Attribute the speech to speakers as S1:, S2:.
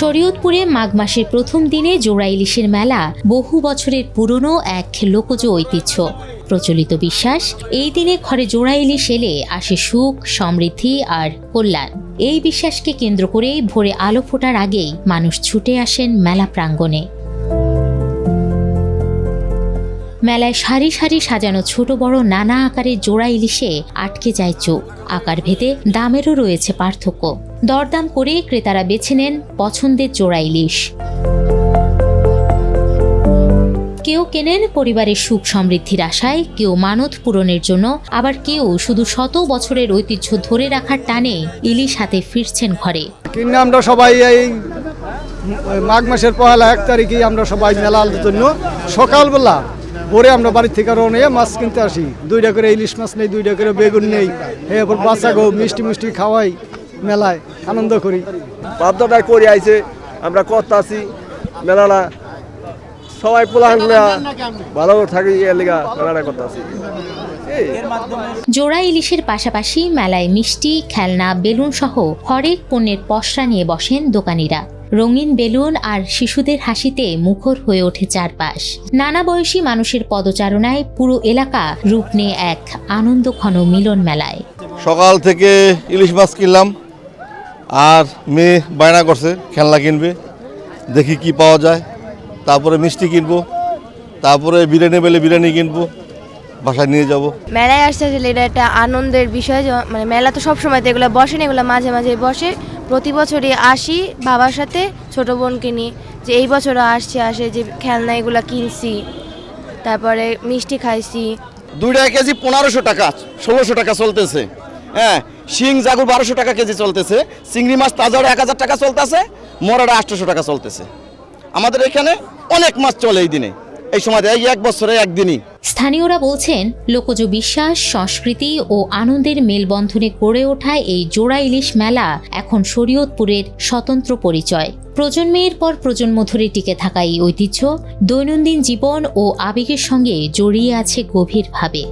S1: শরীয়তপুরে মাঘ মাসের প্রথম দিনে জোড়া ইলিশের মেলা বহু বছরের পুরনো এক লোকজ ঐতিহ্য। প্রচলিত বিশ্বাস, এই দিনে ঘরে জোড়া ইলিশ এলে আসে সুখ, সমৃদ্ধি আর কল্যাণ। এই বিশ্বাসকে কেন্দ্র করেই ভোরে আলো ফোটার আগেই মানুষ ছুটে আসেন মেলা প্রাঙ্গণে। মেলায় সারি সারি সাজানো ছোট বড় নানা আকারের জোড়া ইলিশে আটকে যায় চোখ। আকার ভেদে দামেরও রয়েছে পার্থক্য। দরদাম করে ক্রেতারা বেছে নেন পছন্দের জোড়া ইলিশ। কেউ কেনেন পরিবারের সুখ সমৃদ্ধির আশায়, কেউ মানত পূরণের জন্য, আবার কেউ শুধু শত বছরের ঐতিহ্য ধরে রাখার টানে ইলিশ হাতে ফিরছেন ঘরে।
S2: কিনে আমরা সবাই এই মাঘ মাসের 1 তারিখে আমরা সবাই মেলার জন্য সকালবেলা ভোরে আমরা বাড়ি থেকে রওনা হয়ে মাছ কিনতে আসি। 2টা করে ইলিশ মাছ নেই, 2টা করে বেগুন নেই, এরপর বাচ্চা গো মিষ্টি খাওয়াই, মেলায় আনন্দ করি।
S3: বাধ্যতায় করে আইছে, আমরা করতে আসি মেলাটা সবাই পোলাহানগুলা ভালো থাকি, এর লিগা মেলাটা করতে আসি।
S1: জোড়া ইলিশের পাশাপাশি মেলায় মিষ্টি, খেলনা, বেলুন সহ হরেক পণ্যের পসরা নিয়ে বসেন দোকানিরা। রঙিন বেলুন আর শিশুদের হাসিতে মুখর হয়ে ওঠে চারপাশ। নানা বয়সী মানুষের পদচারণায় পুরো এলাকা রূপ নিয়ে এক আনন্দঘন মিলন মেলায়।
S4: সকাল থেকে ইলিশ মাছ কিনলাম, আর মেয়ে বায়না করছে খেলনা কিনবে, দেখি কি পাওয়া যায়। তারপরে মিষ্টি কিনবো, তারপরে বিরিয়ানি পেলে বিরিয়ানি কিনবো, বাসায় নিয়ে যাব।
S5: মেলায় আসতে আসলে এটা একটা আনন্দের বিষয়। মানে মেলা তো সবসময় তো এগুলো বসে না, এগুলো মাঝে মাঝে বসে। প্রতি বছরই আসি বাবার সাথে, ছোট বোনকে নিয়ে, যে এই বছরও আসে যে খেলনা এগুলো কিনছি, তারপরে মিষ্টি খাইছি।
S6: 2 কেজি 1500 টাকা, 1600 টাকা চলতেছে। হ্যাঁ, শিং জাগুর 1200 টাকা কেজি চলতেছে। চিংড়ি মাছ তাজা 1000 টাকা চলতেছে। মোরাটা 800 টাকা চলতেছে। আমাদের এখানে অনেক মাছ চলে এই দিনে, এই সময় এই 1 বছরে একদিনই।
S1: স্থানীয়রা বলছেন, লোকজ বিশ্বাস, সংস্কৃতি ও আনন্দের মেলবন্ধনে গড়ে ওঠা এই জোড়া ইলিশ মেলা এখন শরীয়তপুরের স্বতন্ত্র পরিচয়। প্রজন্মের পর প্রজন্ম ধরে টিকে থাকা এই ঐতিহ্য দৈনন্দিন জীবন ও আবেগের সঙ্গে জড়িয়ে আছে গভীরভাবে।